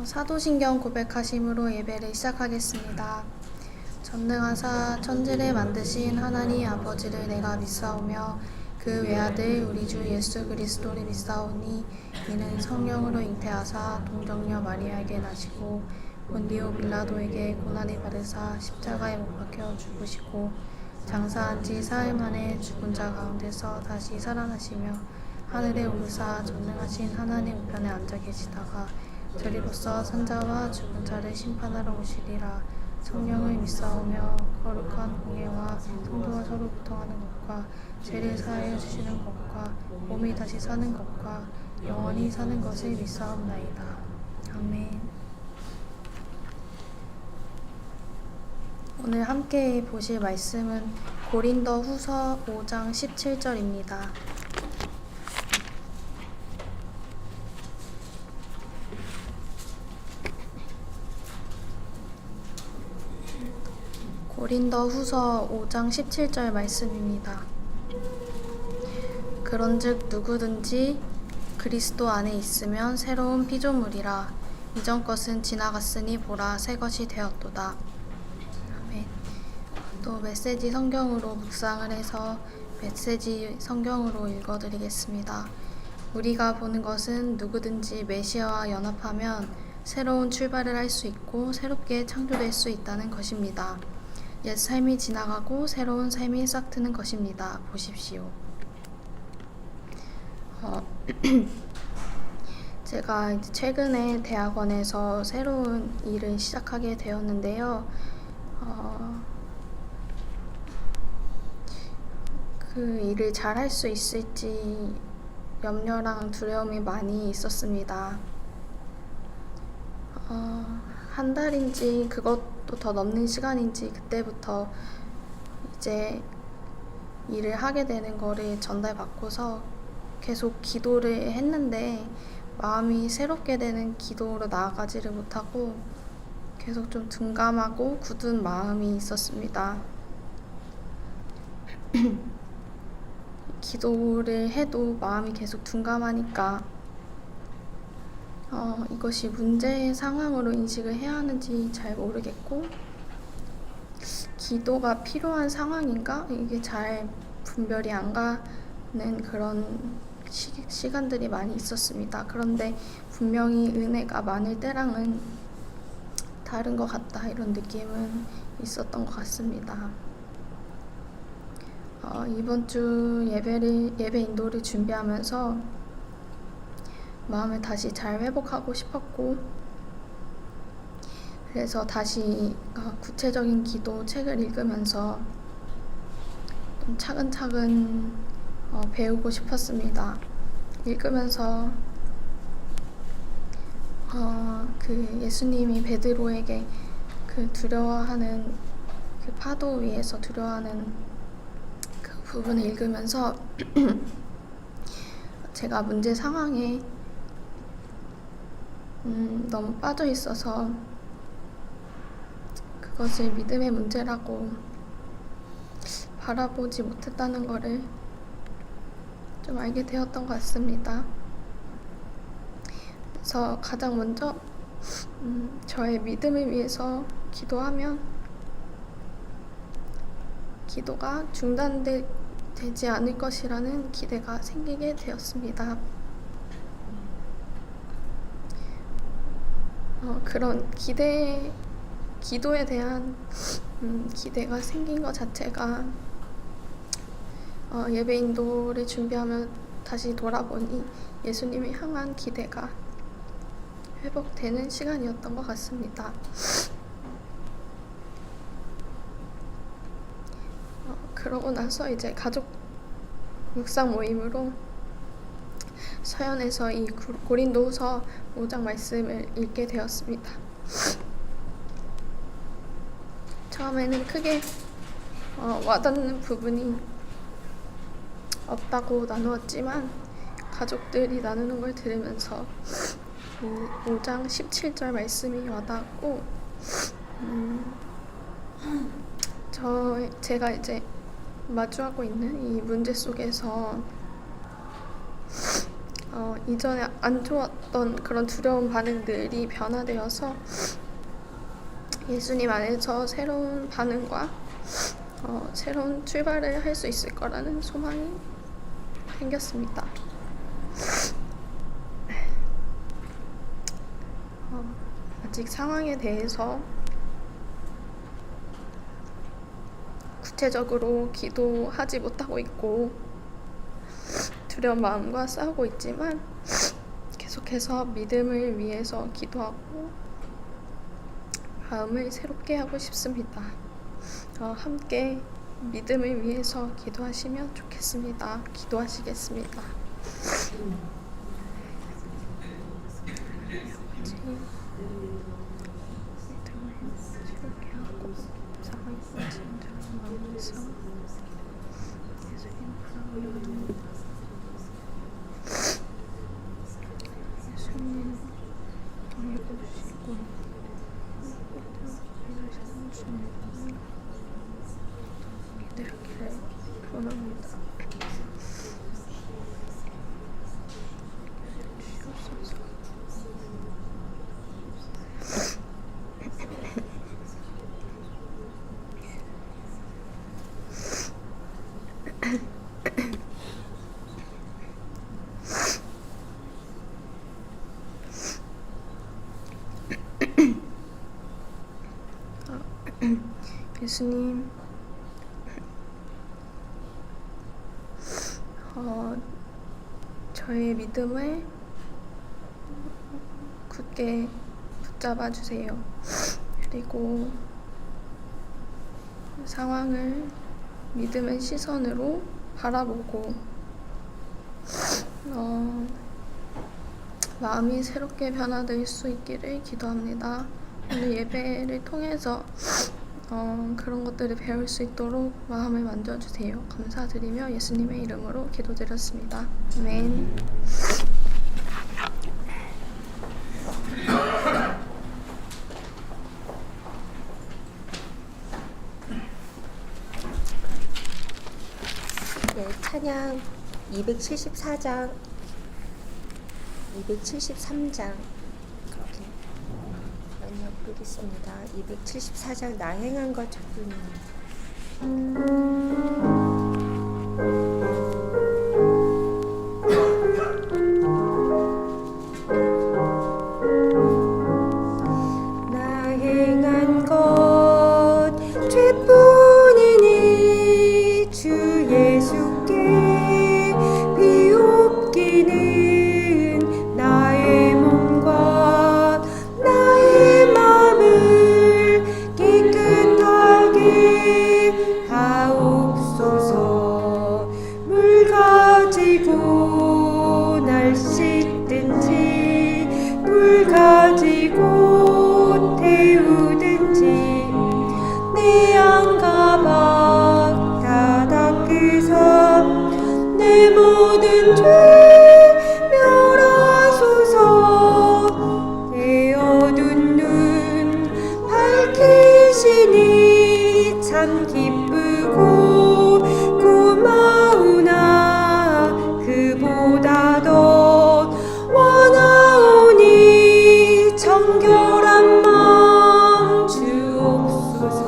사도신경 고백하심으로 예배를 시작하겠습니다. 전능하사 천지를 만드신 하나님 아버지를 내가 믿사오며 그 외아들 우리 주 예수 그리스도를 믿사오니 이는 성령으로 잉태하사 동정녀 마리아에게 나시고 본디오 빌라도에게 고난을 받으사 십자가에 못 박혀 죽으시고 장사한 지 사흘 만에 죽은 자 가운데서 다시 살아나시며 하늘에 오르사 전능하신 하나님 우편에 앉아 계시다가 저리로서 산자와 죽은 자를 심판하러 오시리라. 성령을 믿사오며 거룩한 공예와 성도와 서로 교통하는 것과 죄를 사하여 주시는 것과 몸이 다시 사는 것과 영원히 사는 것을 믿사옵나이다. 아멘. 오늘 함께 보실 말씀은 고린도 후서 5장 17절입니다. 고린도 후서 5장 17절 말씀입니다. 그런즉 누구든지 그리스도 안에 있으면 새로운 피조물이라. 이전 것은 지나갔으니 보라 새 것이 되었도다. 아멘. 또 메시지 성경으로 묵상을 해서 메시지 성경으로 읽어드리겠습니다. 우리가 보는 것은 누구든지 메시아와 연합하면 새로운 출발을 할 수 있고 새롭게 창조될 수 있다는 것입니다. 옛 삶이 지나가고 새로운 삶이 싹트는 것입니다. 보십시오. 제가 이제 최근에 대학원에서 새로운 일을 시작하게 되었는데요. 그 일을 잘 할 수 있을지 염려랑 두려움이 많이 있었습니다. 한 달인지 그것도 더 넘는 시간인지 그때부터 이제 일을 하게 되는 거를 전달받고서 계속 기도를 했는데 마음이 새롭게 되는 기도로 나아가지를 못하고 계속 좀 둔감하고 굳은 마음이 있었습니다. 기도를 해도 마음이 계속 둔감하니까 이것이 문제의 상황으로 인식을 해야 하는지 잘 모르겠고 기도가 필요한 상황인가? 이게 잘 분별이 안 가는 그런 시간들이 많이 있었습니다. 그런데 분명히 은혜가 많을 때랑은 다른 것 같다 이런 느낌은 있었던 것 같습니다. 이번 주 예배 인도를 준비하면서 마음을 다시 잘 회복하고 싶었고 그래서 다시 구체적인 기도 책을 읽으면서 좀 차근차근 배우고 싶었습니다. 읽으면서 그 예수님이 베드로에게 그 두려워하는 그 파도 위에서 두려워하는 그 부분을 읽으면서 제가 문제 상황에 너무 빠져 있어서 그것을 믿음의 문제라고 바라보지 못했다는 것을 좀 알게 되었던 것 같습니다. 그래서 가장 먼저 저의 믿음을 위해서 기도하면 기도가 중단되지 않을 것이라는 기대가 생기게 되었습니다. 그런 기도에 대한 기대가 생긴 것 자체가 예배 인도를 준비하며 다시 돌아보니 예수님을 향한 기대가 회복되는 시간이었던 것 같습니다. 그러고 나서 이제 가족 묵상 모임으로 서연에서 이 고린도후서 5장 말씀을 읽게 되었습니다. 처음에는 크게 와닿는 부분이 없다고 나누었지만 가족들이 나누는 걸 들으면서 5장 17절 말씀이 와닿았고 제가 이제 마주하고 있는 이 문제 속에서 이전에 안 좋았던 그런 두려운 반응들이 변화되어서 예수님 안에서 새로운 반응과 새로운 출발을 할 수 있을 거라는 소망이 생겼습니다. 아직 상황에 대해서 구체적으로 기도하지 못하고 있고 두려운 마음과 싸우고 있지만 계속해서 믿음을 위해서 기도하고 마음을 새롭게 하고 싶습니다. 함께 믿음을 위해서 기도하시면 좋겠습니다. 기도하시겠습니다. 새롭게 하고 상황이 빠진 마음에서 예수님 바라보며 예수님 돌보시고 일하시는 주님 믿으기를 원합니다. 주옵소서. 예수님, 저의 믿음을 굳게 붙잡아 주세요. 그리고 상황을 믿음의 시선으로 바라보고 마음이 새롭게 변화될 수 있기를 기도합니다. 오늘 예배를 통해서 그런 것들을 배울 수 있도록 마음을 만져주세요. 감사드리며 예수님의 이름으로 기도드렸습니다. 아멘. 네, 찬양 274장, 273장 그렇게 연이어 부르겠습니다. 274장 낭행한 것 적군입니다. 낭행한 것 죄뿐이니 주 예수께 비옵기는 나의 몸과 나의 마음을 깨끗하게 하옵소서. 물 가지고 날 씻든지 물 가지고 태우든지 내 안가박 다 닦으사 내 모든 죄 멸하소서. 내 어두운 눈 밝히시니 참 기쁘고 고마우나 그보다 더 원하오니 정결한 마음 주옵소서.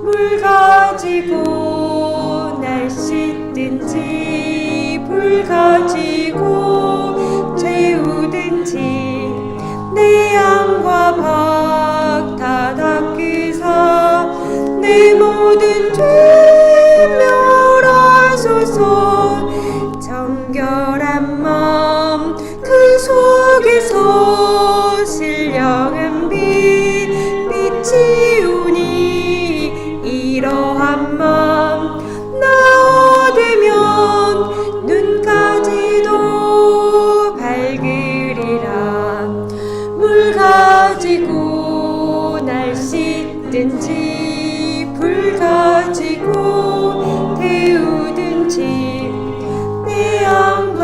물 가지고 날 씻든지 불 가지고 재우든지 내 양과 박 다 닦으사 내 모든 죄 멸하소서. 정결한 마음 그 속에서 신령한 빛이 오니 이러한 마음 나 얻으면 눈까지도 밝으리라. 물 가지고 날 씻든지 불 가지고 태우든지 내 양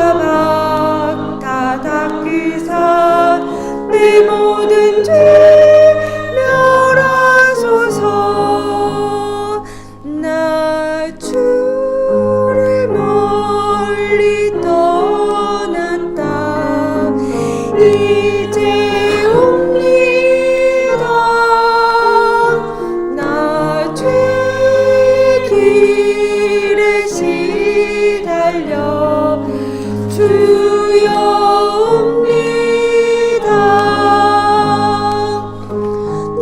달려 주여옵니다.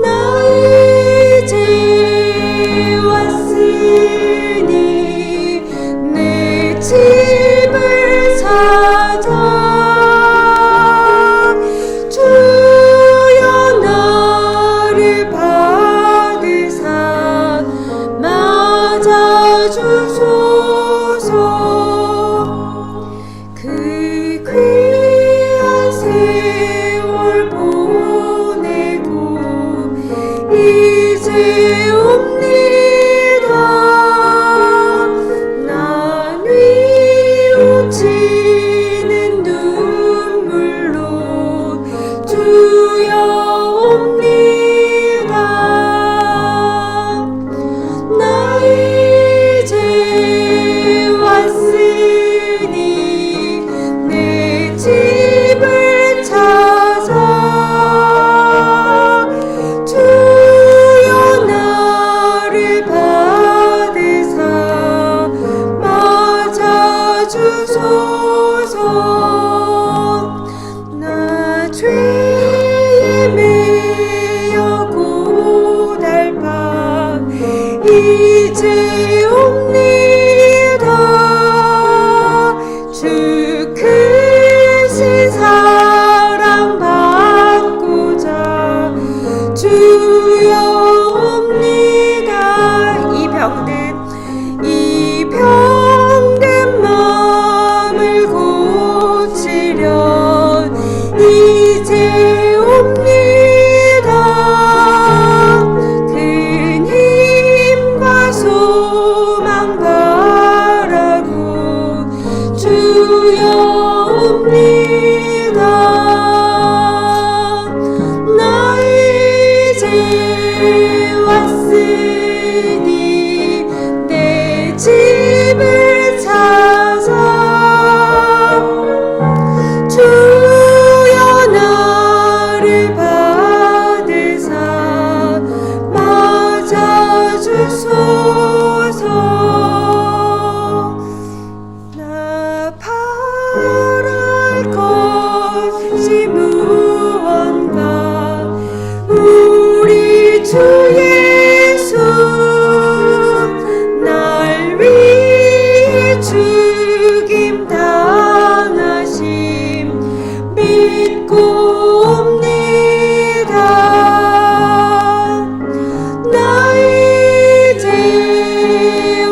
나 이제 왔으니 내 집을 찾아 주여 나를 받으사 맞아주소서. 그 귀한 세월 보내고 이제 옵니다. 난 뉘우치는 눈물로 주여 옵니다. 나 이제 왔으니 내 집을 찾아 주여 나를 받으사 맞아주소서. 나 죄에 매여 고달파 이제 옵니다. 주 크신 사랑 받고자 주여 옵니다. 이 병든 마음을 고치려 이제 옵니다. 큰 힘과 소망 바라고 주여 옵니다. 나 이제 왔으니 내 집을 찾아 주여 나를 받으사 맞아주소서. 나 바랄 것이 무언가 우리 주 예수 날 위해 죽임 당하심 믿고 옵니다. 나 이제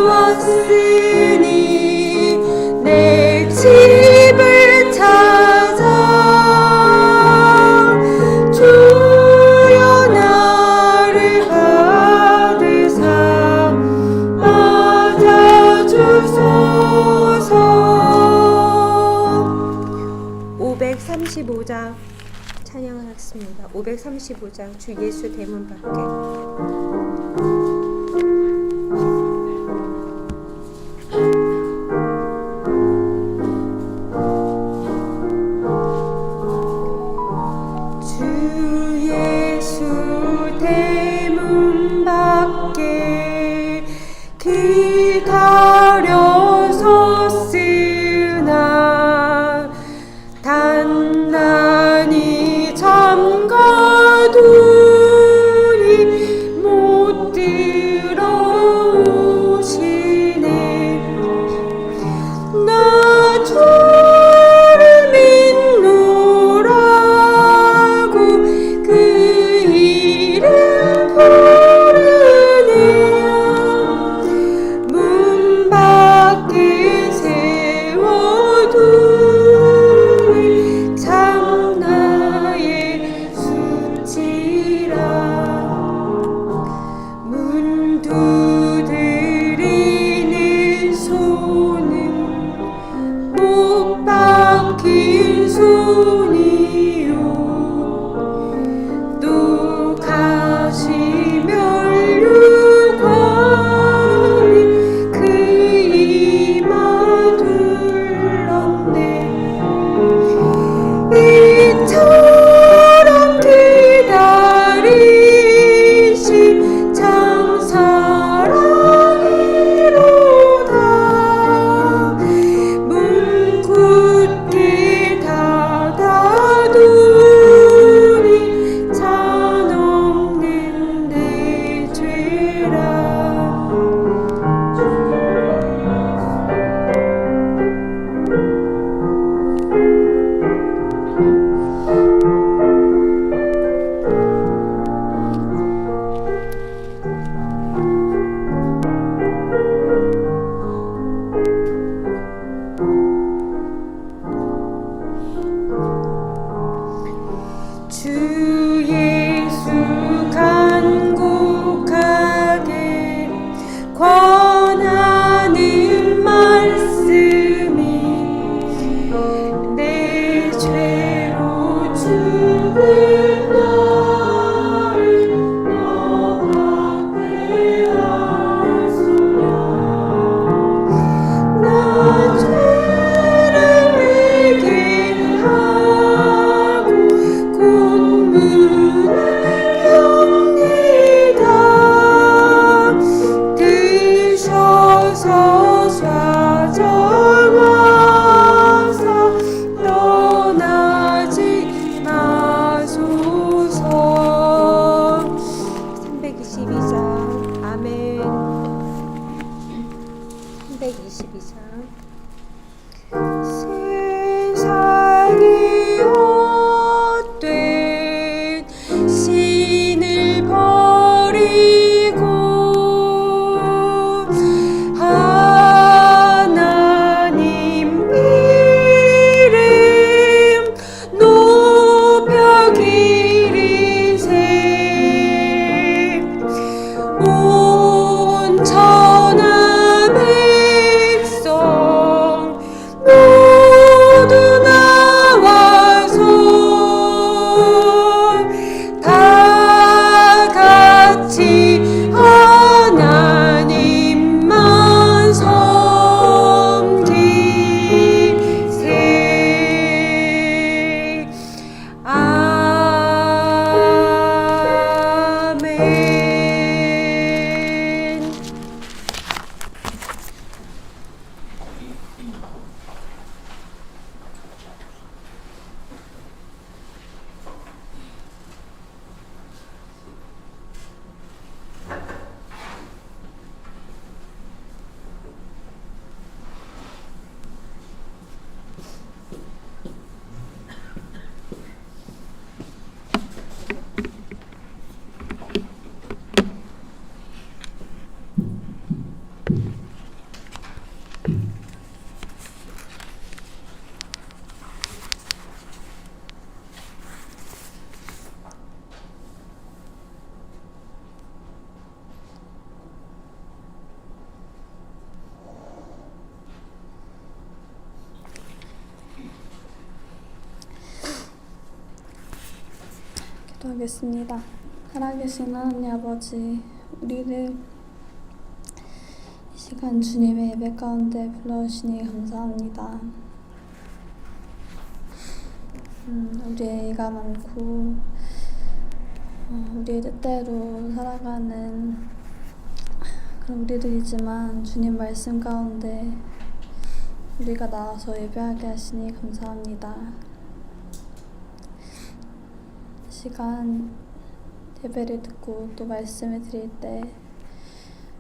왔으니 내 집을 찾아 주여 나를 받으사 맞아주소서. 535장 찬양하겠습니다. 535장 주 예수 대문 밖에. 주 예수 대문 밖에 기다려 섰으나 단단히 잠가두니 못 들어오시네. 나 주를 믿노라고 그 이름 부르네요. 문 밖에 세워두니 장나의 숫지라. 문 두드리는 손은 못 박힌 손이요. 또 가시면 유관이 그 이마 둘렀네. 이처럼 기다리신 참 사랑이로다. 기도하겠습니다. 살아계신 하나님 아버지, 우리를 이 시간 주님의 예배 가운데 불러주시니 감사합니다. 우리가 많고 우리의 뜻대로 살아가는 그런 우리들이지만 주님 말씀 가운데 우리가 나와서 예배하게 하시니 감사합니다. 이 시간 예배를 듣고 또 말씀을 드릴 때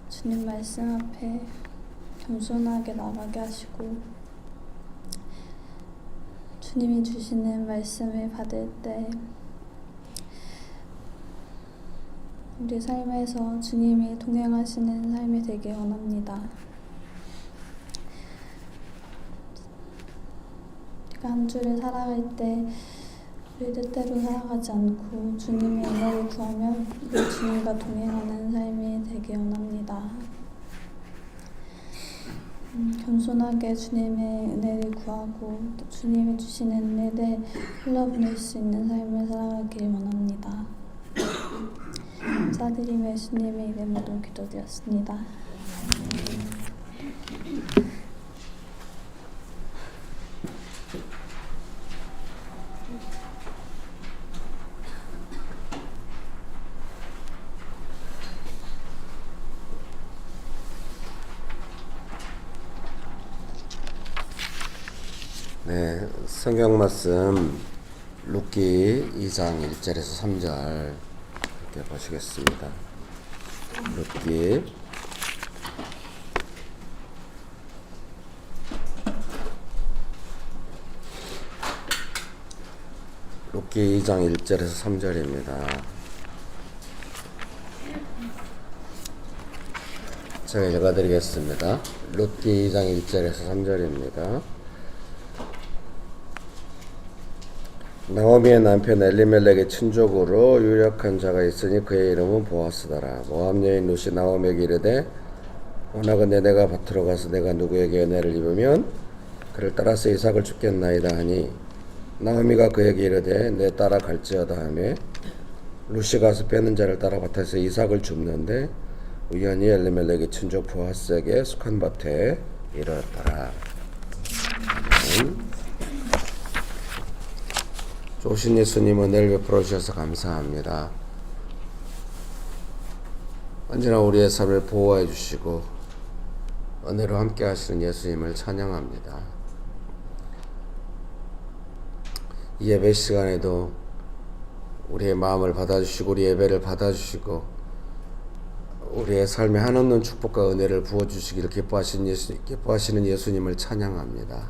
주님 말씀 앞에 겸손하게 나가게 하시고 주님이 주시는 말씀을 받을 때 우리 삶에서 주님이 동행하시는 삶이 되길 원합니다. 우리가 한 주를 살아갈 때 우리 뜻대로 살아가지 않고 주님의 은혜를 구하며 우리 주님과 동행하는 삶이 되길 원합니다. 겸손하게 주님의 은혜를 구하고 또 주님이 주시는 은혜를 흘려보낼 수 있는 삶을 살아가길 원합니다. 감사드리며 예수님의 이름으로 기도드렸습니다. 네, 성경 말씀 룻기 2장 1절에서 3절 이렇게 보시겠습니다. 룻기 2장 1절에서 3절입니다. 제가 읽어드리겠습니다. 룻기 2장 1절에서 3절입니다. 나오미의 남편 엘리멜렉의 친족으로 유력한 자가 있으니 그의 이름은 보아스더라. 모압 여인 룻이 나오미에게 이르되 원하건대 내가 밭으로 가서 내가 누구에게 은혜를 입으면 그를 따라서 이삭을 줍겠나이다 하니 나오미가 그에게 이르되 내 따라 갈지어다 하며 룻이 가서 빼는 자를 따라 밭에서 이삭을 줍는데 우연히 엘리멜렉의 친족 보아스에게 속한 밭에 이르렀더라. 좋으신 예수님 은혜를 베풀어 주셔서 감사합니다. 언제나 우리의 삶을 보호해 주시고 은혜로 함께 하시는 예수님을 찬양합니다. 이 예배 시간에도 우리의 마음을 받아주시고 우리 예배를 받아주시고 우리의 삶에 한없는 축복과 은혜를 부어주시기를 기뻐하시는 예수님을 찬양합니다.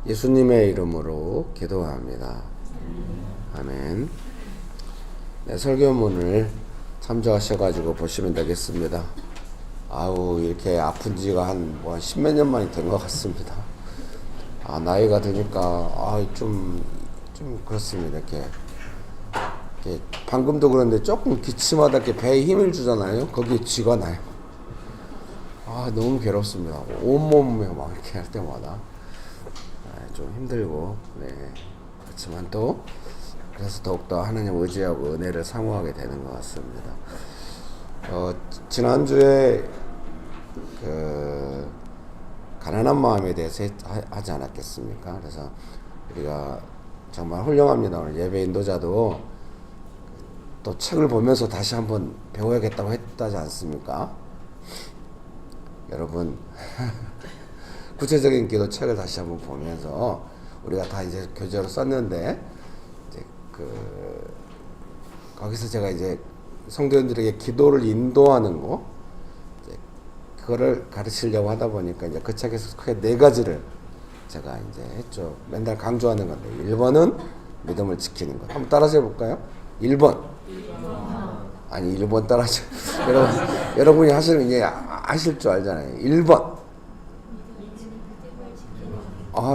예수님의 이름으로 기도합니다. 아멘. 네, 설교문을 참조하셔가지고 보시면 되겠습니다. 아우, 이렇게 아픈 지가 한 십몇 년 만이 된 것 같습니다. 나이가 드니까, 좀 그렇습니다. 이렇게 방금도 그런데 조금 기침하다 이렇게 배에 힘을 주잖아요. 거기에 쥐가 나요. 너무 괴롭습니다. 온몸에 막 이렇게 할 때마다. 좀 힘들고, 네. 그렇지만 또 그래서 더욱더 하나님 의지하고 은혜를 사모하게 되는 것 같습니다. 지난주에 가난한 마음에 대해서 하지 않았겠습니까? 그래서 우리가 정말 훌륭합니다. 오늘 예배 인도자도 또 책을 보면서 다시 한번 배워야겠다고 했다지 않습니까? 여러분 구체적인 기도 책을 다시 한번 보면서 우리가 다 이제 교재로 썼는데 이제 거기서 제가 이제 성도님들에게 기도를 인도하는 거 이제 그거를 가르치려고 하다 보니까 이제 그 책에서 크게 4가지를 제가 이제 했죠. 맨날 강조하는 건데 1번은 믿음을 지키는 것. 한번 따라서 해볼까요? 1번. 아니 1번 따라서 여러분이 하시는 게 아실 줄 알잖아요. 1번.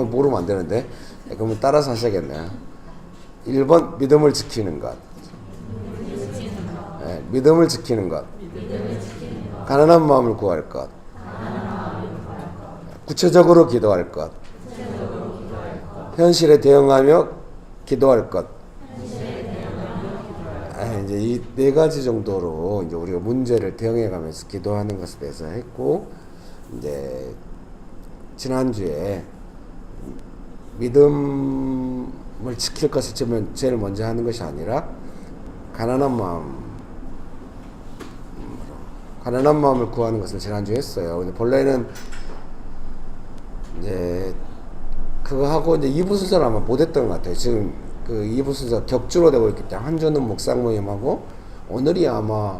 모르면 안 되는데. 그러면 따라서 하셔야겠네요. 1번 믿음을 지키는 것. 네, 믿음을 지키는 것. 가난한 마음을 구할 것. 구체적으로 기도할 것. 현실에 대응하며 기도할 것. 이제 이 네 가지 정도로 이제 우리가 문제를 대응해가면서 기도하는 것에 대해서 했고, 이제 지난주에 믿음을 지킬 것을 제일 먼저 하는 것이 아니라 가난한 마음을 구하는 것을 지난주에 했어요. 근데 본래는 이제 그거 하고 이제 2부 순서를 아마 못했던 것 같아요. 지금 그 2부 순서 격주로 되고 있기 때문에 한 주는 묵상 모임하고 오늘이 아마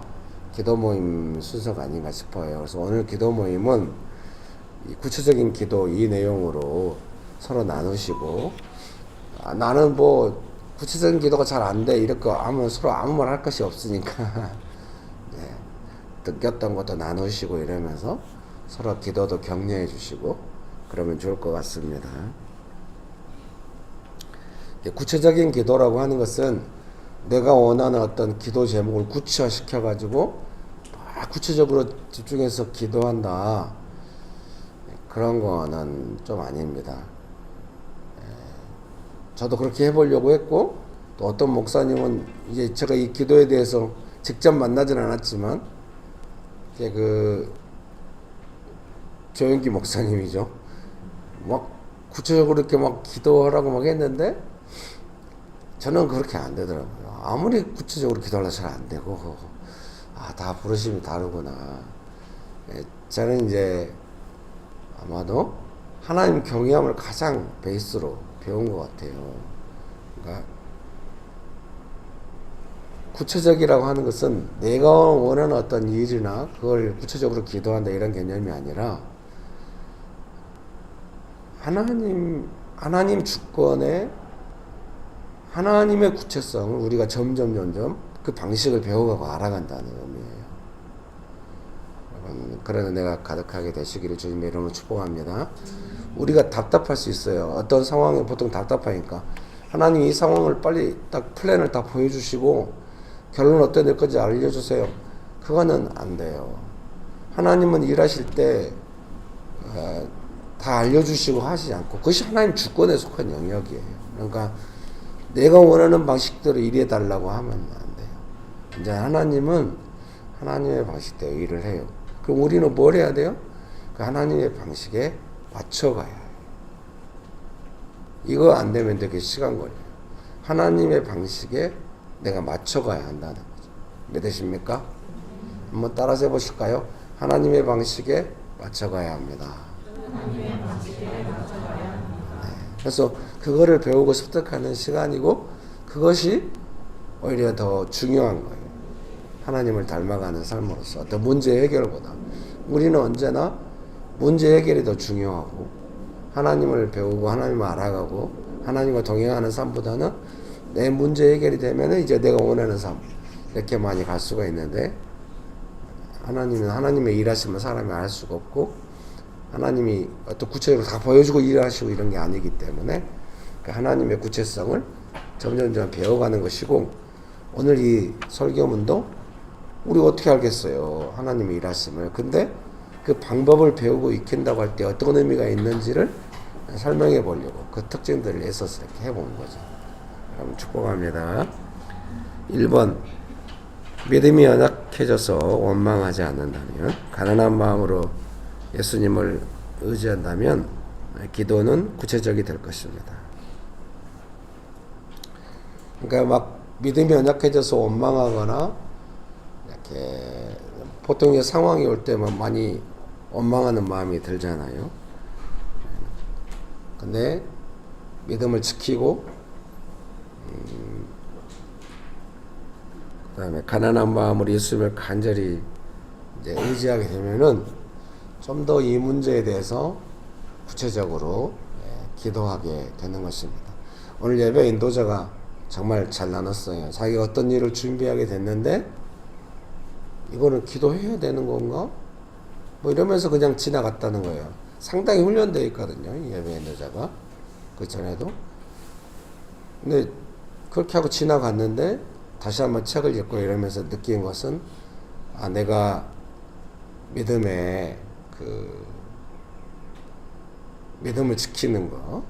기도 모임 순서가 아닌가 싶어요. 그래서 오늘 기도 모임은 이 구체적인 기도 이 내용으로 서로 나누시고, 나는 뭐 구체적인 기도가 잘 안 돼 이렇게 하면 서로 아무 말 할 것이 없으니까 네, 느꼈던 것도 나누시고 이러면서 서로 기도도 격려해 주시고 그러면 좋을 것 같습니다. 구체적인 기도라고 하는 것은 내가 원하는 어떤 기도 제목을 구체화시켜 가지고 구체적으로 집중해서 기도한다, 그런 거는 좀 아닙니다. 저도 그렇게 해보려고 했고, 또 어떤 목사님은 이제 제가 이 기도에 대해서 직접 만나진 않았지만 그 조영기 목사님이죠. 막 구체적으로 이렇게 막 기도하라고 막 했는데 저는 그렇게 안 되더라고요. 아무리 구체적으로 기도하려고 잘 안 되고, 다 부르심이 다르구나. 저는 이제 아마도 하나님 경외함을 가장 베이스로 배운 것 같아요. 그러니까 구체적이라고 하는 것은 내가 원하는 어떤 일이나 그걸 구체적으로 기도한다 이런 개념이 아니라 하나님 주권에 하나님의 구체성을 우리가 점점 그 방식을 배워가고 알아간다는 의미예요. 여러분, 그런 은혜가 가득하게 되시기를 주님의 이름으로 축복합니다. 우리가 답답할 수 있어요. 어떤 상황에 보통 답답하니까 하나님 이 상황을 빨리 딱 플랜을 다 보여주시고 결론은 어떻게 될 건지 알려주세요. 그거는 안 돼요. 하나님은 일하실 때 다 알려주시고 하시지 않고, 그것이 하나님 주권에 속한 영역이에요. 그러니까 내가 원하는 방식대로 일해달라고 하면 안 돼요. 이제 하나님은 하나님의 방식대로 일을 해요. 그럼 우리는 뭘 해야 돼요? 그 하나님의 방식에 맞춰가야 해요. 이거 안 되면 되게 시간 걸려요. 하나님의 방식에 내가 맞춰가야 한다는 거죠. 믿으십니까? 한번 따라서 해보실까요? 하나님의 방식에 맞춰가야 합니다. 그래서 그거를 배우고 습득하는 시간이고, 그것이 오히려 더 중요한 거예요. 하나님을 닮아가는 삶으로서 어떤 문제 해결보다 우리는 언제나 문제 해결이 더 중요하고, 하나님을 배우고 하나님을 알아가고 하나님과 동행하는 삶보다는 내 문제 해결이 되면 이제 내가 원하는 삶 이렇게 많이 갈 수가 있는데, 하나님은 하나님의 일하시면 사람이 알 수가 없고, 하나님이 어떤 구체적으로 다 보여주고 일하시고 이런 게 아니기 때문에 그 하나님의 구체성을 점점 배워가는 것이고, 오늘 이 설교문도 우리 어떻게 알겠어요, 하나님의 일하심을. 근데 그 방법을 배우고 익힌다고 할 때 어떤 의미가 있는지를 설명해 보려고 그 특징들을 애써서 이렇게 해보는 거죠. 여러분 축복합니다. 1번, 믿음이 연약해져서 원망하지 않는다면, 가난한 마음으로 예수님을 의지한다면 기도는 구체적이 될 것입니다. 그러니까 막 믿음이 연약해져서 원망하거나 이렇게 보통 이제 상황이 올 때만 많이 원망하는 마음이 들잖아요. 근데 믿음을 지키고 그다음에 가난한 마음으로 예수님을 간절히 이제 의지하게 되면은 좀 더 이 문제에 대해서 구체적으로 기도하게 되는 것입니다. 오늘 예배 인도자가 정말 잘 나눴어요. 자기가 어떤 일을 준비하게 됐는데 이거는 기도해야 되는 건가? 뭐 이러면서 그냥 지나갔다는 거예요. 상당히 훈련되어 있거든요, 이 예배 인도자가. 그 전에도. 근데 그렇게 하고 지나갔는데 다시 한번 책을 읽고 이러면서 느낀 것은, 내가 믿음에 믿음을 지키는 거,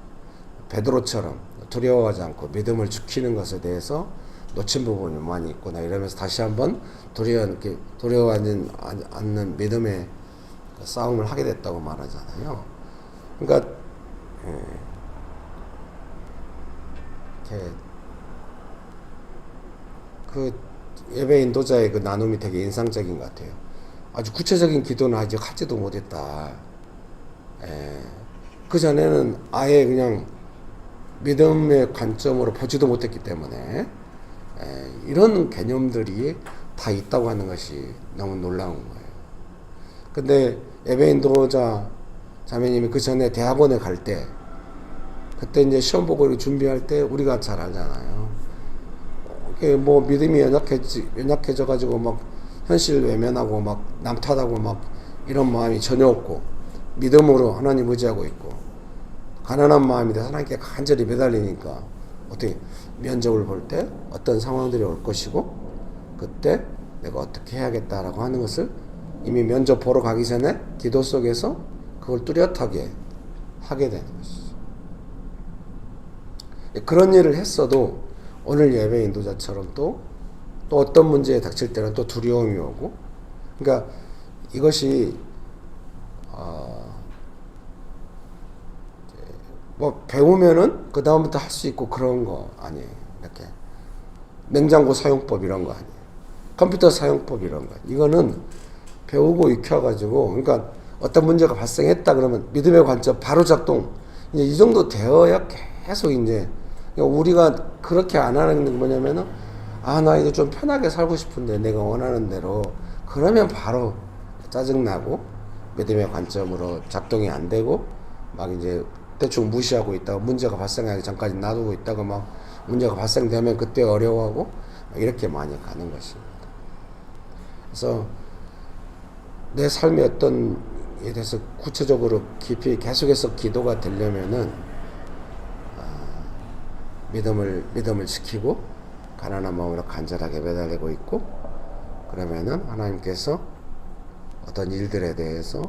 베드로처럼 두려워하지 않고 믿음을 지키는 것에 대해서 놓친 부분이 많이 있구나 이러면서 다시 한번 두려워하지 않는 믿음의 싸움을 하게 됐다고 말하잖아요. 그러니까 그 예배 인도자의 그 나눔이 되게 인상적인 것 같아요. 아주 구체적인 기도는 아직 하지도 못했다. 그 전에는 아예 그냥 믿음의 관점으로 보지도 못했기 때문에 이런 개념들이 다 있다고 하는 것이 너무 놀라운 거예요. 근데 예배 인도자 자매님이 그 전에 대학원에 갈 때, 그때 이제 시험 보고 준비할 때 우리가 잘 알잖아요. 뭐 믿음이 연약해져가지고 막 현실 외면하고 막 남 탓하고 막 이런 마음이 전혀 없고 믿음으로 하나님 의지하고 있고 가난한 마음인데 하나님께 간절히 매달리니까 어떻게 면접을 볼 때 어떤 상황들이 올 것이고 그때 내가 어떻게 해야겠다라고 하는 것을 이미 면접 보러 가기 전에 기도 속에서 그걸 뚜렷하게 하게 되는 것이죠. 그런 일을 했어도 오늘 예배 인도자처럼 또 어떤 문제에 닥칠 때는 또 두려움이 오고, 그러니까 이것이 뭐 배우면은 그 다음부터 할 수 있고 그런 거 아니에요. 이렇게 냉장고 사용법 이런 거 아니에요. 컴퓨터 사용법 이런 거. 이거는 배우고 익혀가지고, 그러니까 어떤 문제가 발생했다 그러면 믿음의 관점 바로 작동. 이제 이 정도 되어야 계속 이제 우리가 그렇게 안 하는 게 뭐냐면은 나 이제 좀 편하게 살고 싶은데 내가 원하는 대로, 그러면 바로 짜증나고 믿음의 관점으로 작동이 안 되고 막 이제 대충 무시하고 있다가 문제가 발생하기 전까지 놔두고 있다가 막 문제가 발생되면 그때 어려워하고 이렇게 많이 가는 것입니다. 그래서 내 삶의 어떤 에 대해서 구체적으로 깊이 계속해서 기도가 되려면은 믿음을 지키고 가난한 마음으로 간절하게 매달리고 있고, 그러면은 하나님께서 어떤 일들에 대해서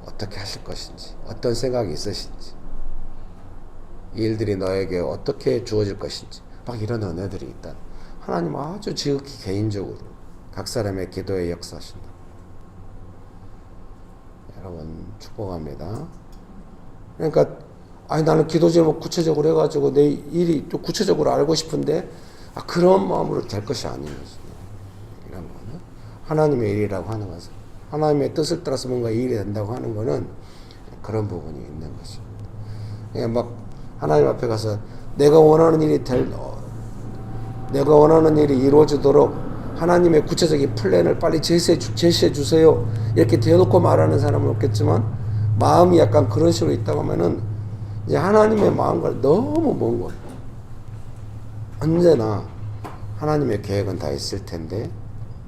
어떻게 하실 것인지, 어떤 생각이 있으신지, 이 일들이 너에게 어떻게 주어질 것인지 막 이런 은혜들이 있다. 하나님 아주 지극히 개인적으로 각 사람의 기도에 역사하신다. 여러분 축복합니다. 그러니까 나는 기도 제목 구체적으로 해가지고 내 일이 또 구체적으로 알고 싶은데 그런 마음으로 될 것이 아니에요. 이런 거는 하나님의 일이라고 하는 것은, 하나님의 뜻을 따라서 뭔가 일이 된다고 하는 거는 그런 부분이 있는 것입니다. 그냥 막 하나님 앞에 가서 내가 원하는 일이 이루어지도록 하나님의 구체적인 플랜을 빨리 제시해 주세요. 이렇게 대놓고 말하는 사람은 없겠지만 마음이 약간 그런 식으로 있다고 하면은 이제 하나님의 마음과 너무 먼 거예요. 언제나 하나님의 계획은 다 있을 텐데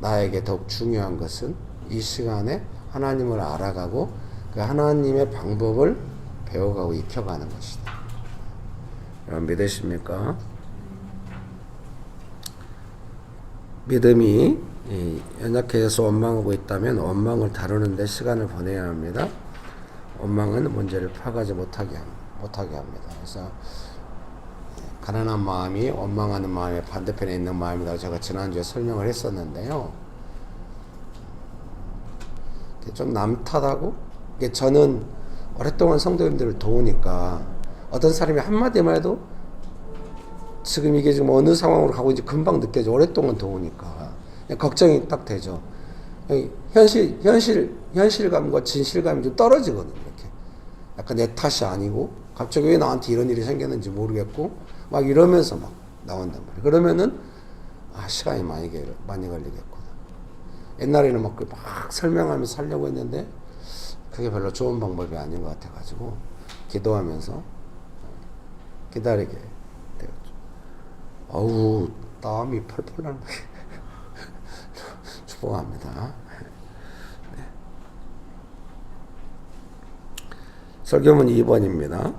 나에게 더욱 중요한 것은 이 시간에 하나님을 알아가고 그 하나님의 방법을 배워가고 익혀가는 것이다. 여러분 믿으십니까? 믿음이 연약해서 원망하고 있다면 원망을 다루는 데 시간을 보내야 합니다. 원망은 문제를 파악하지 못하게 합니다. 그래서 가난한 마음이 원망하는 마음의 반대편에 있는 마음이라고 제가 지난주에 설명을 했었는데요. 좀 남 탓하고, 저는 오랫동안 성도님들을 도우니까 어떤 사람이 한마디만 해도 지금 이게 지금 어느 상황으로 가고 있는지 금방 느껴져. 오랫동안 도우니까 걱정이 딱 되죠. 현실감과 진실감이 좀 떨어지거든요. 이렇게 약간 내 탓이 아니고 갑자기 왜 나한테 이런 일이 생겼는지 모르겠고 막 이러면서 막 나온단 말이에요. 그러면은 시간이 많이 걸리겠구나. 옛날에는 막 설명하면서 살려고 했는데 그게 별로 좋은 방법이 아닌 것 같아가지고 기도하면서 기다리게 되었죠. 어우, 땀이 펄펄 나는 축복합니다. 네. 설교문 2번입니다.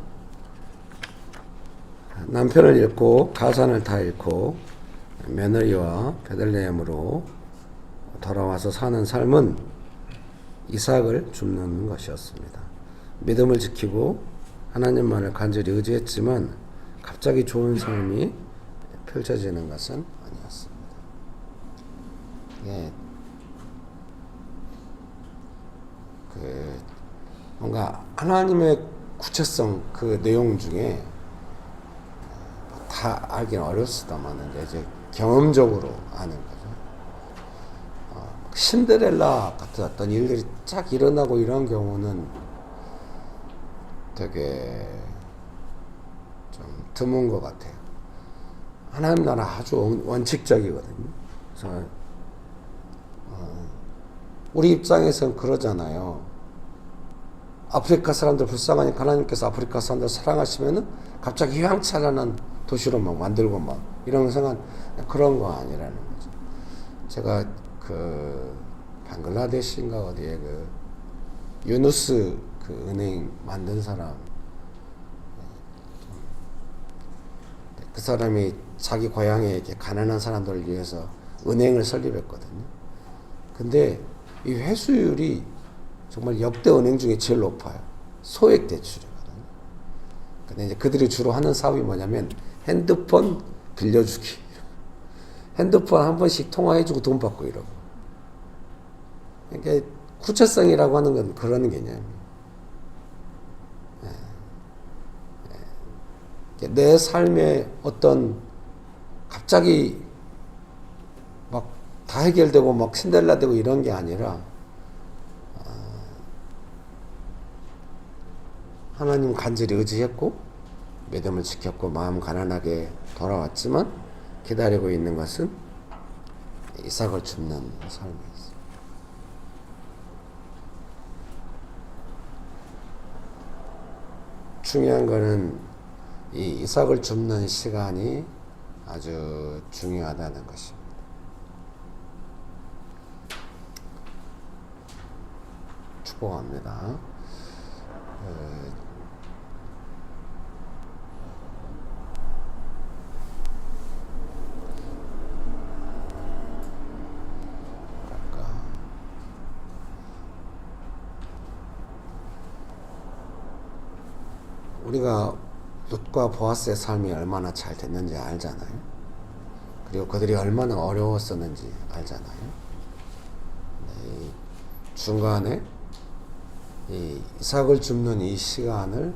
남편을 잃고 가산을 다 잃고 며느리와 베들레헴으로 돌아와서 사는 삶은 이삭을 줍는 것이었습니다. 믿음을 지키고 하나님만을 간절히 의지했지만 갑자기 좋은 삶이 펼쳐지는 것은 아니었습니다. 예, 뭔가 하나님의 구체성 그 내용 중에 다 알기는 어렵습니다만 이제 경험적으로 아는 거죠. 신데렐라 같은 어떤 일들이 쫙 일어나고 이런 경우는 되게 좀 드문 것 같아요. 하나님 나라 아주 원칙적이거든요. 그래서 우리 입장에서는 그러잖아요. 아프리카 사람들 불쌍하니까 하나님께서 아프리카 사람들 사랑하시면은 갑자기 휘황찬란한 도시로 막 만들고 막 이런 생각 그런 거 아니라는 거죠. 제가 그 방글라데시인가 어디에 그 유누스 그 은행 만든 사람 그 사람이 자기 고향에 이렇게 가난한 사람들을 위해서 은행을 설립했거든요. 근데 이 회수율이 정말 역대 은행 중에 제일 높아요. 소액 대출이거든요. 근데 이제 그들이 주로 하는 사업이 뭐냐면 핸드폰 빌려주기. 핸드폰 한 번씩 통화해주고 돈 받고 이러고. 그러니까 구체성이라고 하는 건 그런 개념이에요. 내 삶에 어떤 갑자기 막 다 해결되고 막 신데렐라 되고 이런 게 아니라 하나님 간절히 의지했고 믿음을 지켰고 마음 가난하게 돌아왔지만 기다리고 있는 것은 이삭을 줍는 삶이었어요. 중요한 거는 이 이삭을 줍는 시간이 아주 중요하다는 것입니다. 축복합니다. 우리가 룻과 보아스의 삶이 얼마나 잘 됐는지 알잖아요. 그리고 그들이 얼마나 어려웠었는지 알잖아요. 이 중간에 이 이삭을 줍는 이 시간을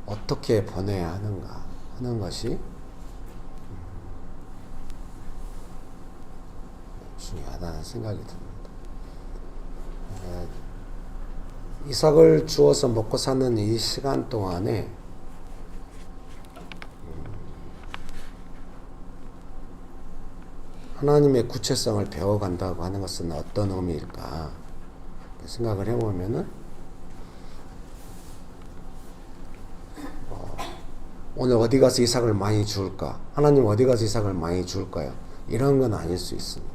어떻게 보내야 하는가 하는 것이 중요하다는 생각이 듭니다. 이삭을 주어서 먹고 사는 이 시간 동안에 하나님의 구체성을 배워간다고 하는 것은 어떤 의미일까 생각을 해보면은 오늘 어디 가서 이삭을 많이 줄까? 하나님 어디 가서 이삭을 많이 줄까요? 이런 건 아닐 수 있습니다.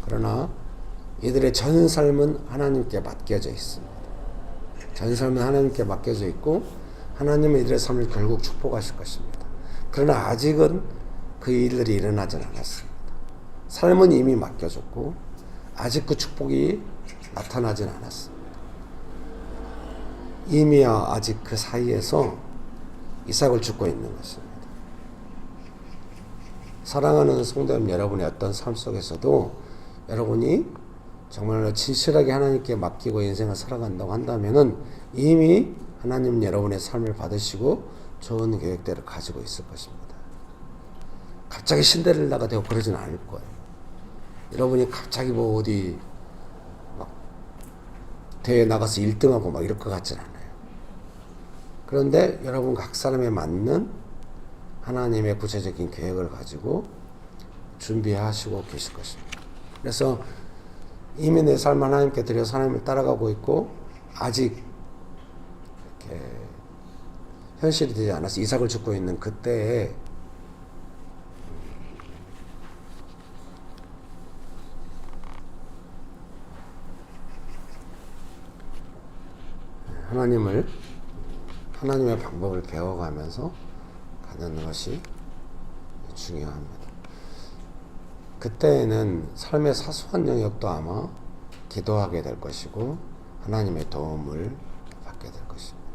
그러나 이들의 전 삶은 하나님께 맡겨져 있습니다. 전 삶은 하나님께 맡겨져 있고 하나님은 이들의 삶을 결국 축복하실 것입니다. 그러나 아직은 그 일들이 일어나진 않았습니다. 삶은 이미 맡겨졌고 아직 그 축복이 나타나진 않았습니다. 이미 아직 그 사이에서 이삭을 줍고 있는 것입니다. 사랑하는 성도님 여러분의 어떤 삶 속에서도 여러분이 정말로 진실하게 하나님께 맡기고 인생을 살아간다고 한다면은 이미 하나님은 여러분의 삶을 받으시고 좋은 계획대로 가지고 있을 것입니다. 갑자기 신데렐라가 되고 그러진 않을 거예요. 여러분이 갑자기 뭐 어디 막 대회에 나가서 1등하고 막 이럴 것 같진 않아요. 그런데 여러분 각 사람에 맞는 하나님의 구체적인 계획을 가지고 준비하시고 계실 것입니다. 그래서 이미 내 삶 하나님께 드려서 하나님을 따라가고 있고 아직 이렇게 현실이 되지 않아서 이삭을 줍고 있는 그때에 하나님의 방법을 배워가면서 가는 것이 중요합니다. 그때에는 삶의 사소한 영역도 아마 기도하게 될 것이고 하나님의 도움을 받게 될 것입니다.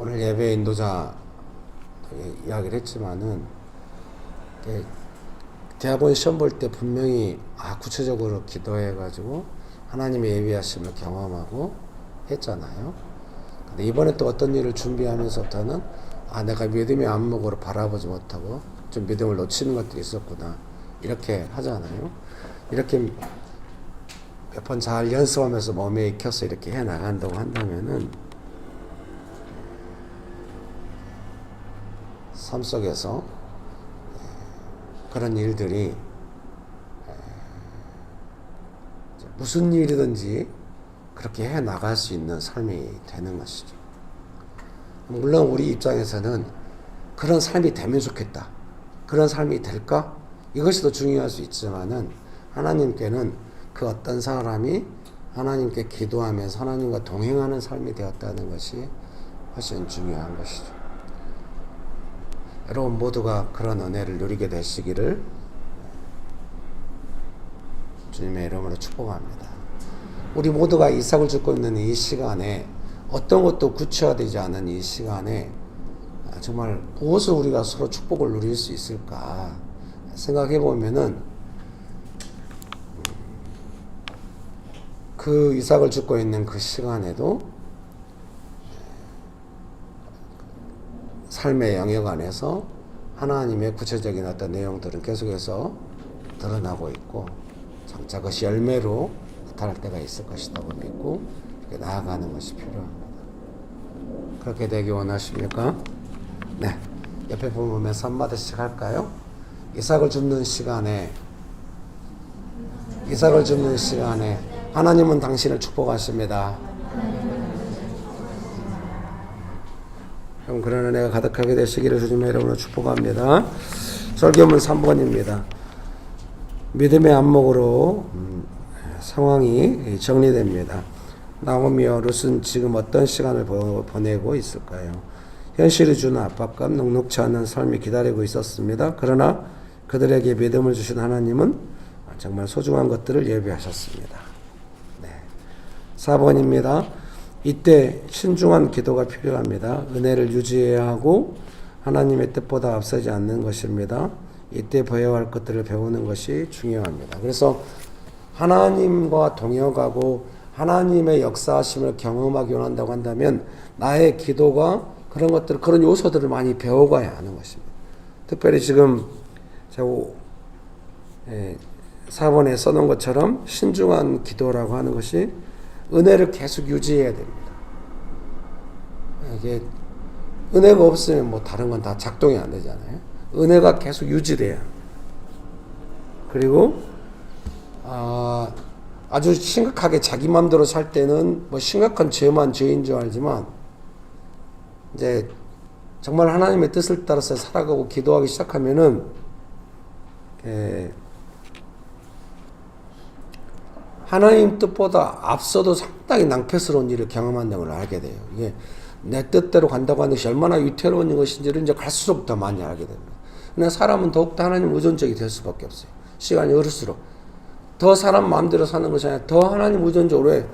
오늘 예배 인도자 이야기를 했지만은 대학원 시험 볼 때 분명히 구체적으로 기도해가지고 하나님의 예비하심을 경험하고 했잖아요. 근데 이번에 또 어떤 일을 준비하면서부터는 내가 믿음의 안목으로 바라보지 못하고 좀 믿음을 놓치는 것들이 있었구나 이렇게 하잖아요. 이렇게 몇 번 잘 연습하면서 몸에 익혀서 이렇게 해 나간다고 한다면은 삶 속에서 그런 일들이 무슨 일이든지 그렇게 해 나갈 수 있는 삶이 되는 것이죠. 물론 우리 입장에서는 그런 삶이 되면 좋겠다. 그런 삶이 될까? 이것이 더 중요할 수 있지만은 하나님께는 그 어떤 사람이 하나님께 기도하면서 하나님과 동행하는 삶이 되었다는 것이 훨씬 중요한 것이죠. 여러분 모두가 그런 은혜를 누리게 되시기를 주님의 이름으로 축복합니다. 우리 모두가 이삭을 죽고 있는 이 시간에 어떤 것도 구체화되지 않은 이 시간에 정말 무엇을 우리가 서로 축복을 누릴 수 있을까 생각해 보면은 그 이삭을 죽고 있는 그 시간에도 삶의 영역 안에서 하나님의 구체적인 어떤 내용들은 계속해서 드러나고 있고 장차 그것이 열매로 나타날 때가 있을 것이라고 믿고 이렇게 나아가는 것이 필요합니다. 그렇게 되기 원하십니까? 네, 옆에 보면서 한마디씩 할까요? 이삭을 줍는 시간에 하나님은 당신을 축복하십니다. 그런 은혜가 가득하게 되시기를 주님의 이름으로 축복합니다. 설교문 3번입니다. 믿음의 안목으로 상황이 정리됩니다. 나오미와 룻은 지금 어떤 시간을 보내고 있을까요? 현실이 주는 압박감, 녹록지 않은 삶이 기다리고 있었습니다. 그러나 그들에게 믿음을 주신 하나님은 정말 소중한 것들을 예비하셨습니다. 네. 4번입니다. 이때 신중한 기도가 필요합니다. 은혜를 유지해야 하고 하나님의 뜻보다 앞서지 않는 것입니다. 이때 배워야 할 것들을 배우는 것이 중요합니다. 그래서 하나님과 동역하고 하나님의 역사하심을 경험하기 원한다고 한다면 나의 기도가 그런 것들, 그런 요소들을 많이 배워가야 하는 것입니다. 특별히 지금 제가 4번에 써놓은 것처럼 신중한 기도라고 하는 것이 은혜를 계속 유지해야 됩니다. 이게 은혜가 없으면 뭐 다른 건 다 작동이 안 되잖아요. 은혜가 계속 유지돼야. 그리고 아주 심각하게 자기 마음대로 살 때는 뭐 심각한 죄만 죄인 줄 알지만 이제 정말 하나님의 뜻을 따라서 살아가고 기도하기 시작하면은 하나님 뜻보다 앞서도 상당히 낭패스러운 일을 경험한다는 걸 알게 돼요. 이게 내 뜻대로 간다고 하는 것이 얼마나 위태로운 것인지를 이제 갈수록 더 많이 알게 됩니다. 근데 사람은 더욱더 하나님 의존적이 될 수밖에 없어요. 시간이 흐를수록. 더 사람 마음대로 사는 것이 아니라 더 하나님 의존적으로 해.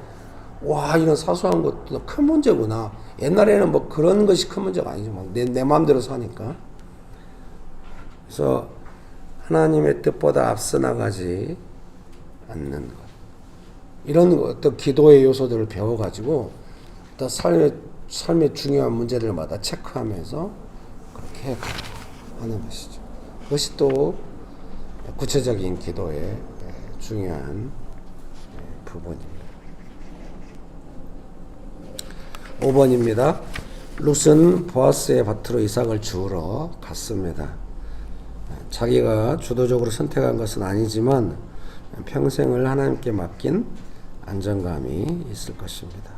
와, 이런 사소한 것도 큰 문제구나. 옛날에는 뭐 그런 것이 큰 문제가 아니지만 내 마음대로 사니까. 그래서 하나님의 뜻보다 앞서 나가지 않는 것. 이런 어떤 기도의 요소들을 배워가지고 또 삶의 중요한 문제들마다 체크하면서 그렇게 하는 것이죠. 그것이 또 구체적인 기도의 중요한 부분입니다. 5번입니다. 룻은 보아스의 밭으로 이삭을 주우러 갔습니다. 자기가 주도적으로 선택한 것은 아니지만 평생을 하나님께 맡긴 안정감이 있을 것입니다.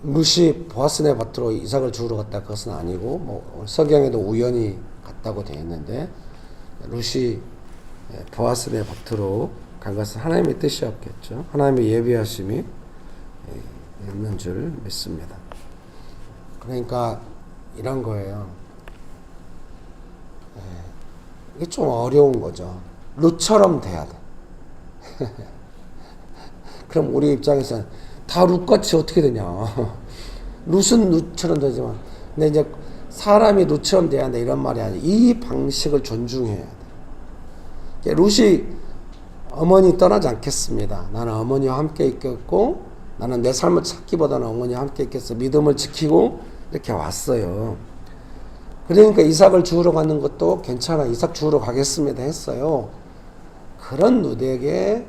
룻이 보아스네 밭으로 이삭을 주우러 갔다 그것은 아니고 뭐 성경에도 우연히 갔다고 되어 있는데 룻이 보아스네 밭으로 간 것은 하나님의 뜻이었겠죠. 하나님의 예비하심이 있는 줄 믿습니다. 그러니까 이런 거예요. 이게 좀 어려운 거죠. 룻처럼 돼야 돼. 그럼 우리 입장에서는 다 룻같이 어떻게 되냐. 룻은 룻처럼 되지만, 근데 이제 사람이 룻처럼 돼야 한다 이런 말이 아니에요. 이 방식을 존중해야 돼. 룻이 어머니 떠나지 않겠습니다. 나는 어머니와 함께 있겠고, 나는 내 삶을 찾기보다는 어머니와 함께 있겠어. 믿음을 지키고 이렇게 왔어요. 그러니까 이삭을 주우러 가는 것도 괜찮아. 이삭 주우러 가겠습니다 했어요. 그런 룻에게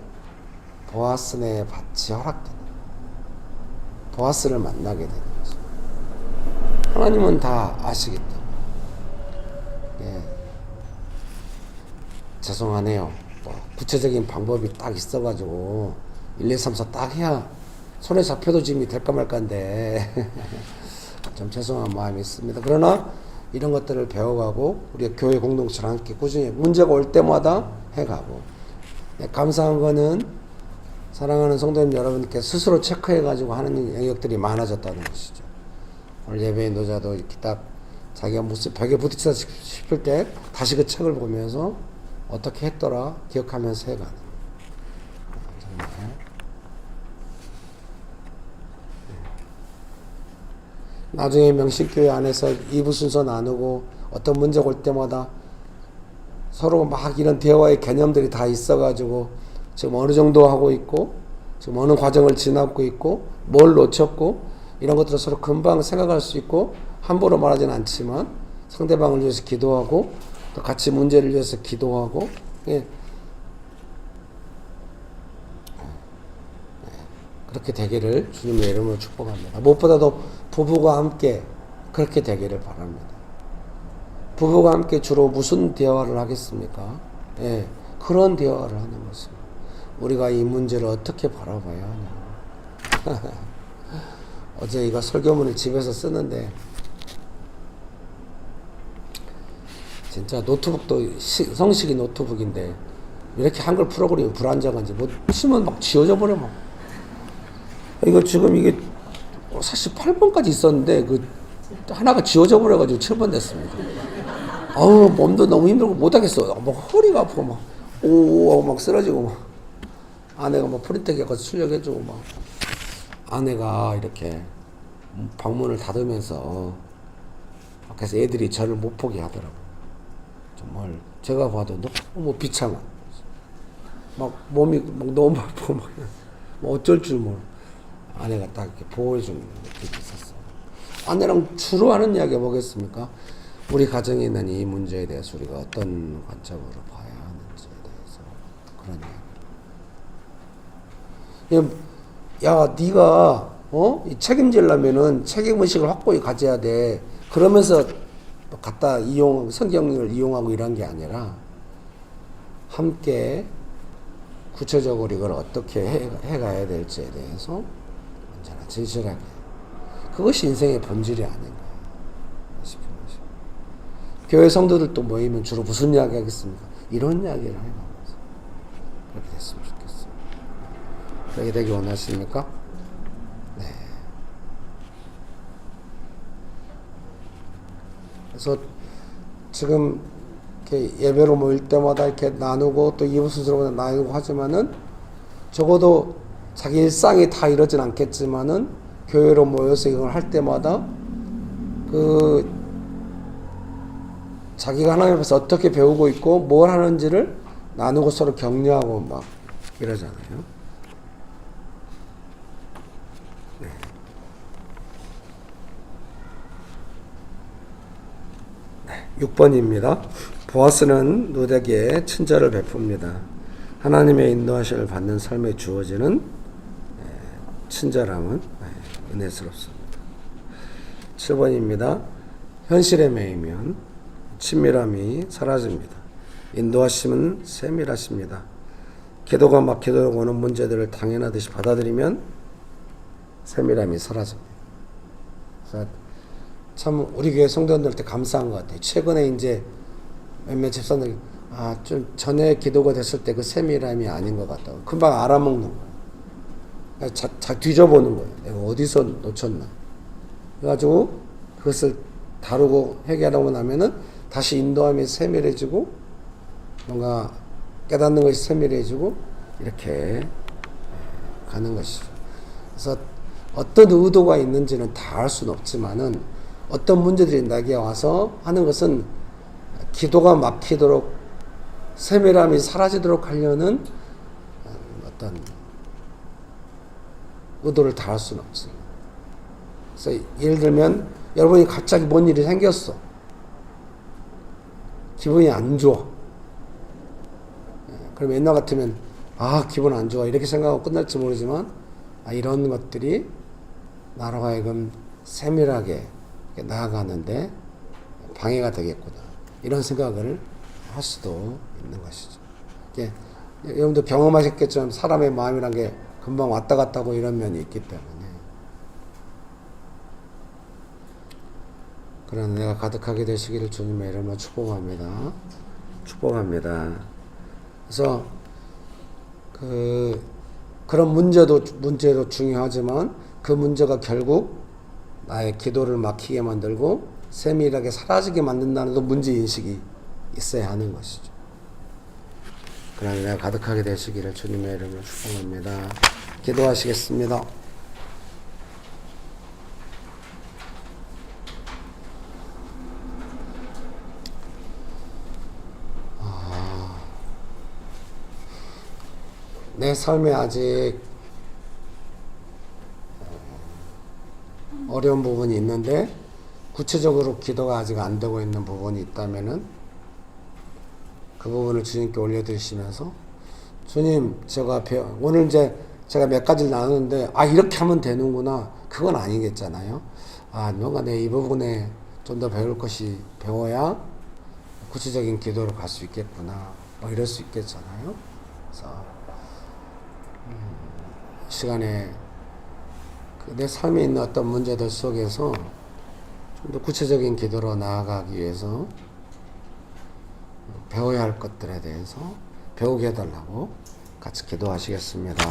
보아스네 밭이 허락되는, 보아스를 만나게 되는 거죠. 하나님은 다 아시기 때문에. 예. 죄송하네요. 뭐 구체적인 방법이 딱 있어가지고 1, 2, 3, 4 딱 해야 손에 잡혀도 짐이 될까 말까인데 좀 죄송한 마음이 있습니다. 그러나 이런 것들을 배워가고 우리 교회 공동체랑 함께 꾸준히 문제가 올 때마다 해가고, 감사한 거는 사랑하는 성도님 여러분께 스스로 체크해가지고 하는 영역들이 많아졌다는 것이죠. 오늘 예배 인도자도 이렇게 딱 자기가 무슨 벽에 부딪히다 싶을 때 다시 그 책을 보면서 어떻게 했더라 기억하면서 해가는, 정말 나중에 명식교회 안에서 2부 순서 나누고 어떤 문제가 올 때마다 서로 막 이런 대화의 개념들이 다 있어가지고 지금 어느 정도 하고 있고 지금 어느 과정을 지나고 있고 뭘 놓쳤고 이런 것들을 서로 금방 생각할 수 있고, 함부로 말하지는 않지만 상대방을 위해서 기도하고 또 같이 문제를 위해서 기도하고, 예. 그렇게 되기를 주님의 이름으로 축복합니다. 무엇보다도 부부가 함께 그렇게 되기를 바랍니다. 부부가 함께 주로 무슨 대화를 하겠습니까? 예, 그런 대화를 하는 것입니다. 우리가 이 문제를 어떻게 바라봐야 하냐. 어제 이거 설교문을 집에서 쓰는데 진짜 노트북도 성식이 노트북인데 이렇게 한글 프로그램이 불안정한지 뭐 치면 막 지워져 버려 막. 이거 지금 이게 48번까지 있었는데 그 하나가 지워져 버려가지고 7번 됐습니다. 아우 몸도 너무 힘들고 못하겠어. 막 허리가 아프고 막 오오 막 쓰러지고 막. 아내가 막 프린터기 가서 출력해주고 막. 아내가 이렇게 방문을 닫으면서 밖에서 애들이 저를 못 보게 하더라고. 정말 제가 봐도 너무 비참한. 막 몸이 막 너무 아프고 막 어쩔 줄 몰라. 아내가 딱 이렇게 보호해주는 느낌이 있었어요. 아내랑 주로 하는 이야기가 뭐겠습니까? 우리 가정에 있는 이 문제에 대해서 우리가 어떤 관점으로 봐야 하는지에 대해서 그런 이야기. 야, 네가 책임지려면은 책임의식을 확고히 가져야 돼. 그러면서 갖다 성경을 이용하고 이런 게 아니라 함께 구체적으로 이걸 어떻게 해가야 될지에 대해서 언제나 진실하게. 그것이 인생의 본질이 아닌가 싶은 것입니다. 교회 성도들도 모이면 주로 무슨 이야기 하겠습니까? 이런 이야기를 해가면서 그렇게 됐으면 좋겠어요. 그렇게 되기 원하십니까? 네. 그래서 지금 이렇게 예배로 모일 때마다 이렇게 나누고 또 이부 순서로 나누고 하지만은 적어도 자기 일상이 다 이러진 않겠지만은 교회로 모여서 이걸 할 때마다 그 자기가 하나님 앞에서 어떻게 배우고 있고 뭘 하는지를 나누고 서로 격려하고 막 이러잖아요. 네. 네, 6번입니다. 보아스는 룻에게 친절을 베풉니다. 하나님의 인도하심을 받는 삶에 주어지는 친절함은 은혜스럽습니다. 7번입니다. 현실에 매이면 친밀함이 사라집니다. 인도하심은 세밀하십니다. 기도가 막히도록 오는 문제들을 당연하듯이 받아들이면 세밀함이 사라집니다. 그래서 참 우리 교회 성도님들한테 감사한 것 같아요. 최근에 이제 몇몇 집사님들이 좀 전에 기도가 됐을 때 그 세밀함이 아닌 것 같다고 금방 알아먹는 거예요. 뒤져보는 거예요. 내가 어디서 놓쳤나. 그래가지고 그것을 다루고 해결하고 나면은 다시 인도함이 세밀해지고 뭔가 깨닫는 것이 세밀해지고 이렇게 가는 것이죠. 그래서 어떤 의도가 있는지는 다 알 수는 없지만은 어떤 문제들이 내게 와서 하는 것은 기도가 막히도록 세밀함이 사라지도록 하려는 어떤 의도를 다 할 수는 없어요. 그래서 예를 들면 여러분이 갑자기 뭔 일이 생겼어. 기분이 안 좋아. 그럼 옛날 같으면 기분 안 좋아 이렇게 생각하고 끝날지 모르지만 이런 것들이 나로 하여금 세밀하게 나아가는데 방해가 되겠구나 이런 생각을 할 수도 있는 것이죠. 여러분도 경험하셨겠지만 사람의 마음이란 게 금방 왔다 갔다 하고 이런 면이 있기 때문에 그런 은혜가 가득하게 되시기를 주님의 이름으로 축복합니다. 축복합니다. 그래서 그런 문제도 중요하지만 그 문제가 결국 나의 기도를 막히게 만들고 세밀하게 사라지게 만든다는 문제인식이 있어야 하는 것이죠. 그런 은혜가 가득하게 되시기를 주님의 이름으로 축복합니다. 기도하시겠습니다. 내 삶에 아직 어려운 부분이 있는데 구체적으로 기도가 아직 안 되고 있는 부분이 있다면은 그 부분을 주님께 올려드리시면서 주님 오늘 이제 제가 몇 가지를 나누는데 이렇게 하면 되는구나 그건 아니겠잖아요. 뭔가 내 이 부분에 좀 더 배워야 구체적인 기도로 갈 수 있겠구나 이럴 수 있겠잖아요. 그래서 시간에 내 삶에 있는 어떤 문제들 속에서 좀 더 구체적인 기도로 나아가기 위해서 배워야 할 것들에 대해서 배우게 해달라고 같이 기도하시겠습니다.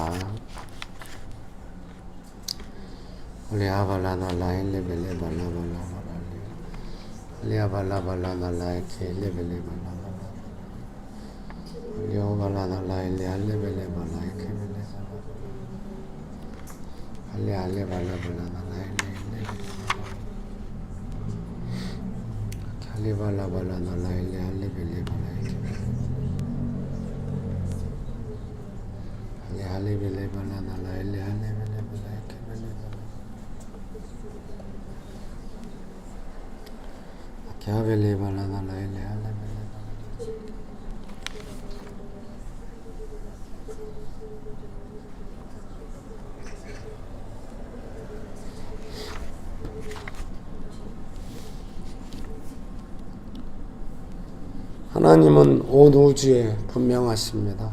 하나님은 온 우주에 분명하십니다.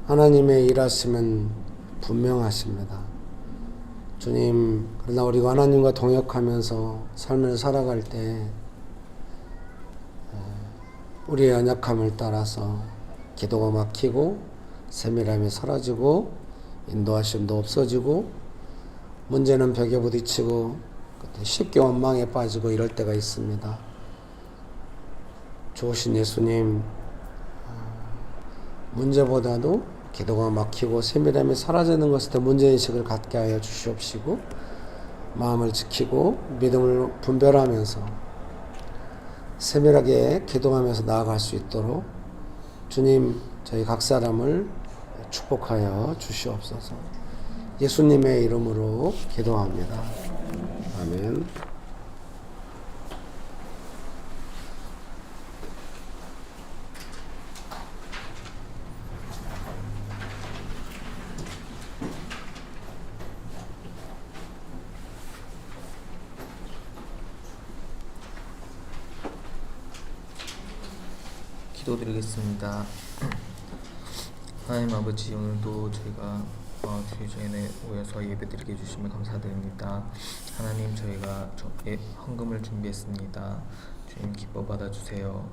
하나님의 일하심은 분명하십니다. 주님, 그러나 우리가 하나님과 동역하면서 삶을 살아갈 때 우리의 연약함을 따라서 기도가 막히고 세밀함이 사라지고 인도하심도 없어지고 문제는 벽에 부딪히고 쉽게 원망에 빠지고 이럴 때가 있습니다. 좋으신 예수님, 문제보다도 기도가 막히고 세밀함이 사라지는 것에 더 문제인식을 갖게 하여 주시옵시고 마음을 지키고 믿음을 분별하면서 세밀하게 기도하면서 나아갈 수 있도록 주님 저희 각 사람을 축복하여 주시옵소서. 예수님의 이름으로 기도합니다. 아멘. 기도드리겠습니다. 하나님 아버지, 오늘도 저희가 주일전에 모여서 예배드리게 해주시면 감사드립니다. 하나님, 저희가 헌금을 준비했습니다. 주님 기뻐 받아주세요.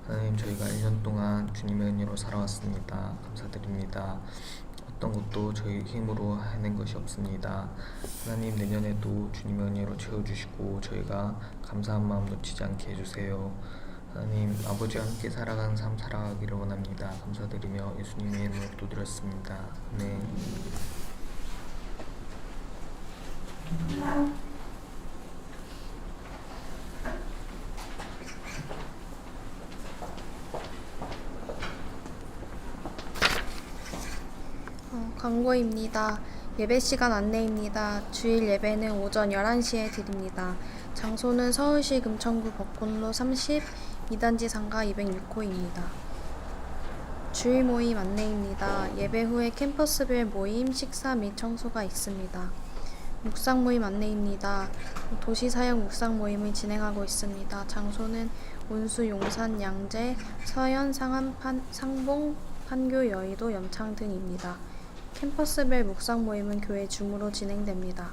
하나님, 저희가 1년 동안 주님의 은혜로 살아왔습니다. 감사드립니다. 어떤 것도 저희 힘으로 해낸 것이 없습니다. 하나님, 내년에도 주님의 은혜로 채워주시고 저희가 감사한 마음 놓치지 않게 해주세요. 하나님, 아버지와 함께 살아가는 삶 살아가기를 원합니다. 감사드리며 예수님의 이름으로 기도드렸습니다. 네. 광고입니다. 예배 시간 안내입니다. 주일 예배는 오전 11시에 드립니다. 장소는 서울시 금천구 벚꽃로 30, 2단지 상가 206호입니다. 주일 모임 안내입니다. 예배 후에 캠퍼스별 모임, 식사 및 청소가 있습니다. 묵상 모임 안내입니다. 도시사역 묵상 모임을 진행하고 있습니다. 장소는 온수, 용산, 양재, 서현, 상암, 상봉, 판교, 여의도, 염창 등입니다. 캠퍼스별 묵상 모임은 교회 줌으로 진행됩니다.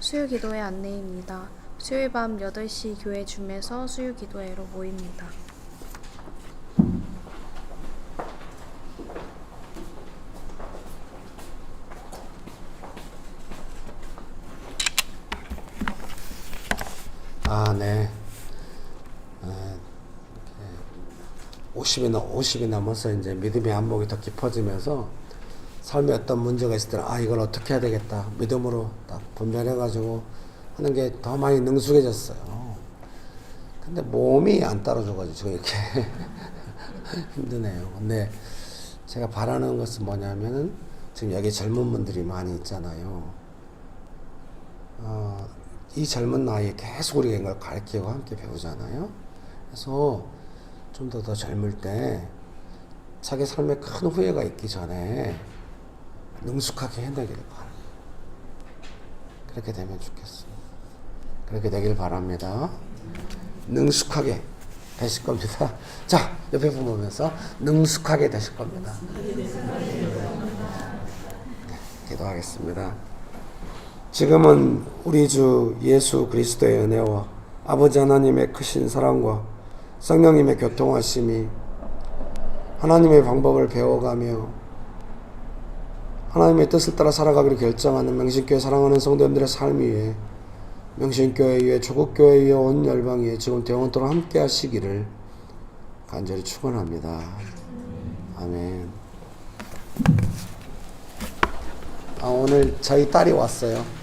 수요 기도회 안내입니다. 수요일 밤 8시 교회 줌에서 수요 기도회로 모입니다. 네. 50이 넘어서 이제 믿음의 안목이 더 깊어지면서 삶에 어떤 문제가 있을 때는 이걸 어떻게 해야 되겠다. 믿음으로 딱 분별해가지고 하는 게 더 많이 능숙해졌어요. 근데 몸이 안 따라줘가지고 지금 이렇게 힘드네요. 근데 제가 바라는 것은 뭐냐면은 지금 여기 젊은 분들이 많이 있잖아요. 이 젊은 나이에 계속 우리가 이걸 가르치고 함께 배우잖아요. 그래서 좀 더 젊을 때 자기 삶에 큰 후회가 있기 전에 능숙하게 해내기를 바랍니다. 그렇게 되면 좋겠습니다. 그렇게 되길 바랍니다. 능숙하게 되실 겁니다. 자, 옆에 보면서 능숙하게 되실 겁니다. 기도하겠습니다. 지금은 우리 주 예수 그리스도의 은혜와 아버지 하나님의 크신 사랑과 성령님의 교통하심이 하나님의 방법을 배워가며 하나님의 뜻을 따라 살아가기를 결정하는 명신교회 사랑하는 성도님들의 삶 위에 명신교회 위에 조국교회 위에 온 열방 위에 지금부터 영원토록 함께 하시기를 간절히 축원합니다. 아멘. 오늘 저희 딸이 왔어요.